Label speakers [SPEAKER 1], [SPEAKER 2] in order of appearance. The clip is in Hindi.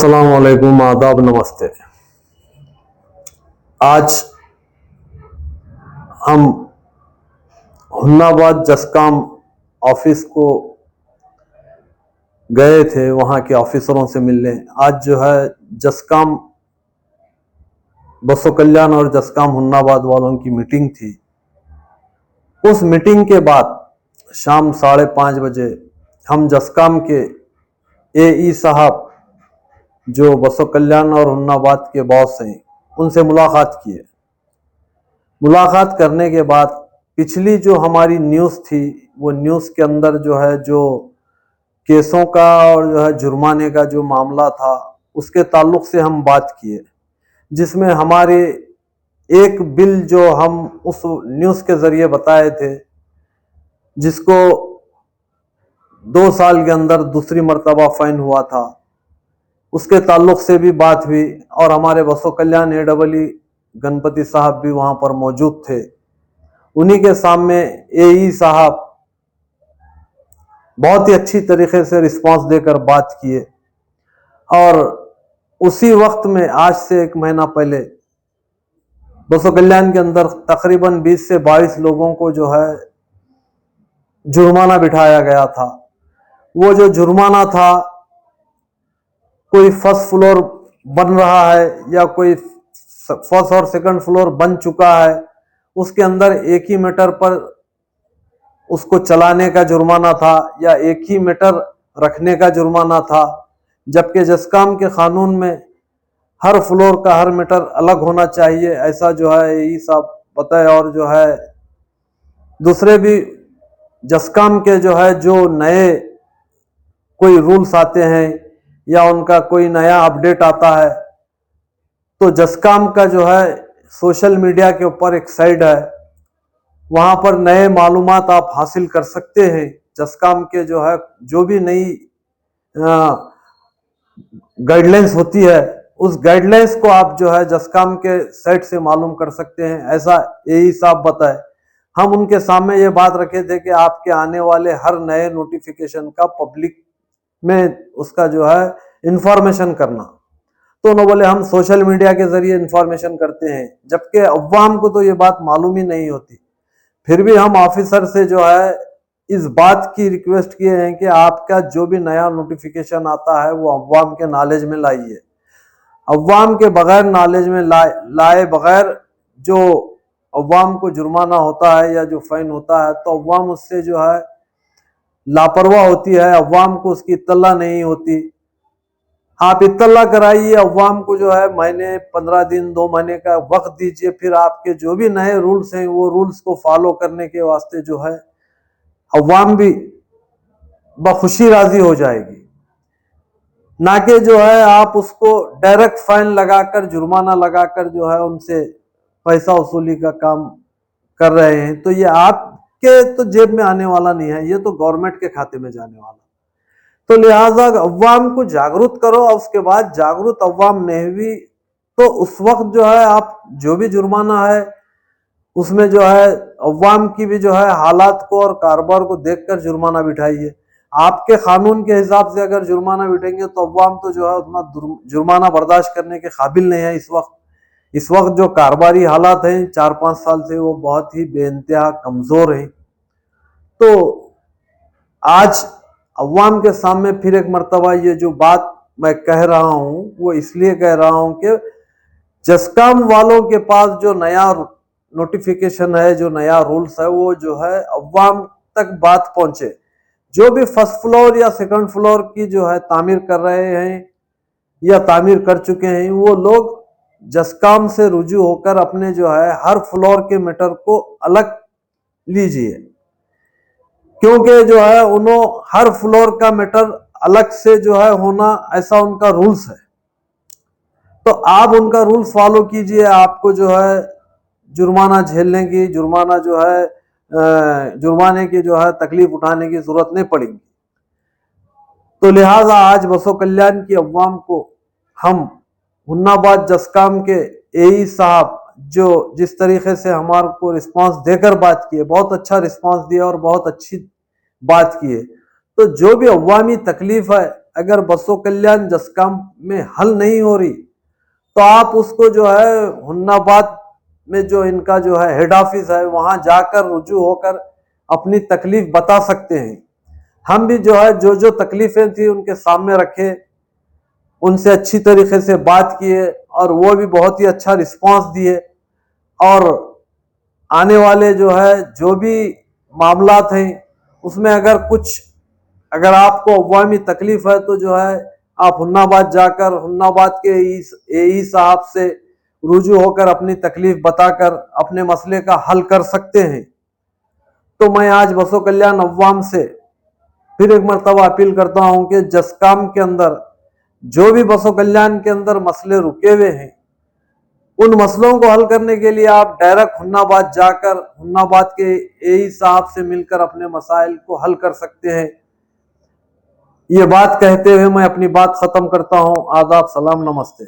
[SPEAKER 1] अस्सलाम वालेकुम, आदाब, नमस्ते। आज हम हुन्नाबाद जस्काम ऑफिस को गए थे, वहाँ के ऑफिसरों से मिलने। आज जो है जस्काम बसो कल्याण और जस्काम हुन्नाबाद वालों की मीटिंग थी। उस मीटिंग के बाद शाम 5:30 बजे हम जस्काम के एई साहब जो बसो कल्याण और हुन्नाबाद के बॉस हैं उनसे मुलाकात किए। मुलाकात करने के बाद पिछली जो हमारी न्यूज़ थी वो न्यूज़ के अंदर जो है जो केसों का और जो है जुर्माने का जो मामला था उसके ताल्लुक से हम बात किए, जिसमें हमारे एक बिल जो हम उस न्यूज़ के ज़रिए बताए थे जिसको 2 साल के अंदर दूसरी मर्तबा फाइन हुआ था, उसके ताल्लुक से भी बात हुई। और हमारे बसो कल्याण एडबली गणपति साहब भी वहाँ पर मौजूद थे। उन्हीं के सामने एई साहब बहुत ही अच्छी तरीके से रिस्पांस देकर बात किए। और उसी वक्त में आज से 1 महीना पहले बसो कल्याण के अंदर तकरीबन 20 से 22 लोगों को जो है जुर्माना बिठाया गया था। वो जो जुर्माना था, कोई फर्स्ट फ्लोर बन रहा है या कोई फर्स्ट और सेकंड फ्लोर बन चुका है, उसके अंदर 1 ही मीटर पर उसको चलाने का जुर्माना था या 1 ही मीटर रखने का जुर्माना था। जबकि जस्काम के कानून में हर फ्लोर का हर मीटर अलग होना चाहिए, ऐसा जो है ये सब बताए। और जो है दूसरे भी जस्काम के जो है जो नए कोई रूल्स आते हैं या उनका कोई नया अपडेट आता है तो जस्काम का जो है सोशल मीडिया के ऊपर एक साइट है, वहाँ पर नए मालूमात आप हासिल कर सकते हैं। जस्काम के जो है जो भी नई गाइडलाइंस होती है उस गाइडलाइंस को आप जो है जस्काम के साइट से मालूम कर सकते हैं, ऐसा यही साहब बताए। हम उनके सामने ये बात रखे थे कि आपके आने वाले हर नए नोटिफिकेशन का पब्लिक में उसका जो है इंफॉर्मेशन करना। तो उन्होंने बोले हम सोशल मीडिया के जरिए इंफॉर्मेशन करते हैं, जबकि अवाम को तो ये बात मालूम ही नहीं होती। फिर भी हम ऑफिसर से जो है इस बात की रिक्वेस्ट किए हैं कि आपका जो भी नया नोटिफिकेशन आता है वो अवाम के नॉलेज में लाइए। अवाम के बगैर नॉलेज में लाए बगैर जो अवाम को जुर्माना होता है या जो फाइन होता है तो अवाम उससे जो है लापरवाह होती है, अवाम को उसकी इत्तला नहीं होती। आप इत्तला कराइए अवाम को, जो है महीने 15 दिन 2 महीने का वक्त दीजिए, फिर आपके जो भी नए रूल्स हैं वो रूल्स को फॉलो करने के वास्ते जो है अवाम भी बखुशी राजी हो जाएगी। ना कि जो है आप उसको डायरेक्ट फाइन लगाकर जुर्माना लगाकर जो है उनसे पैसा वसूली का काम कर रहे हैं, तो ये आपके तो जेब में आने वाला नहीं है, ये तो गवर्नमेंट के खाते में जाने वाला। तो लिहाजा अवाम को जागरूक करो और उसके बाद जागरूक अवाम नहीं हुई तो उस वक्त जो है आप जो भी जुर्माना है उसमें जो है अवाम की भी जो है हालात को और कारोबार को देखकर जुर्माना बिठाइए। आपके कानून के हिसाब से अगर जुर्माना बिठाएंगे तो अवाम तो जो है उतना जुर्माना बर्दाश्त करने के काबिल नहीं है। इस वक्त जो कारोबारी हालात हैं 4-5 साल से वो बहुत ही बेइंतहा कमजोर हैं। तो आज अवाम के सामने फिर एक मर्तबा ये जो बात मैं कह रहा हूं वो इसलिए कह रहा हूं कि जस्काम वालों के पास जो नया नोटिफिकेशन है, जो नया रूल्स है, वो जो है अवाम तक बात पहुंचे। जो भी फर्स्ट फ्लोर या सेकंड फ्लोर की जो है तामीर कर रहे हैं या तामीर कर चुके हैं, वो लोग जस्काम से रुजू होकर अपने जो है हर फ्लोर के मीटर को अलग लीजिए, क्योंकि जो है उन्होंने हर फ्लोर का मीटर अलग से जो है होना ऐसा उनका रूल्स है। तो आप उनका रूल्स फॉलो कीजिए, आपको जो है जुर्माना झेलने की जुर्माने की जो है तकलीफ उठाने की जरूरत नहीं पड़ेगी। तो लिहाजा आज बसो कल्याण की अवाम को हम हुन्नाबाद जस्काम के एई साहब जो जिस तरीके से हमारे को रिस्पांस देकर बात किए, बहुत अच्छा रिस्पांस दिया और बहुत अच्छी बात की है। तो जो भी अवामी तकलीफ है अगर बसो कल्याण जसकाम में हल नहीं हो रही तो आप उसको जो है हुन्नाबाद में जो इनका जो है हेड ऑफिस है वहां जाकर रुजू होकर अपनी तकलीफ बता सकते हैं। हम भी जो है जो तकलीफें थी उनके सामने रखे, उनसे अच्छी तरीके से बात किए और वो भी बहुत ही अच्छा रिस्पांस दिए। और आने वाले जो है जो भी मामलात हैं उसमें अगर आपको अवामी तकलीफ है तो जो है आप हुन्नाबाद जाकर हुन्नाबाद के एई साहब से रुजू होकर अपनी तकलीफ बताकर अपने मसले का हल कर सकते हैं। तो मैं आज बसो कल्याण अवाम से फिर एक मरतबा अपील करता हूं कि जसकाम के अंदर जो भी बसो कल्याण के अंदर मसले रुके हुए हैं उन मसलों को हल करने के लिए आप डायरेक्ट हुन्नाबाद जाकर हुन्नाबाद के एई साहब से मिलकर अपने मसाइल को हल कर सकते हैं। ये बात कहते हुए मैं अपनी बात खत्म करता हूं। आदाब, सलाम, नमस्ते।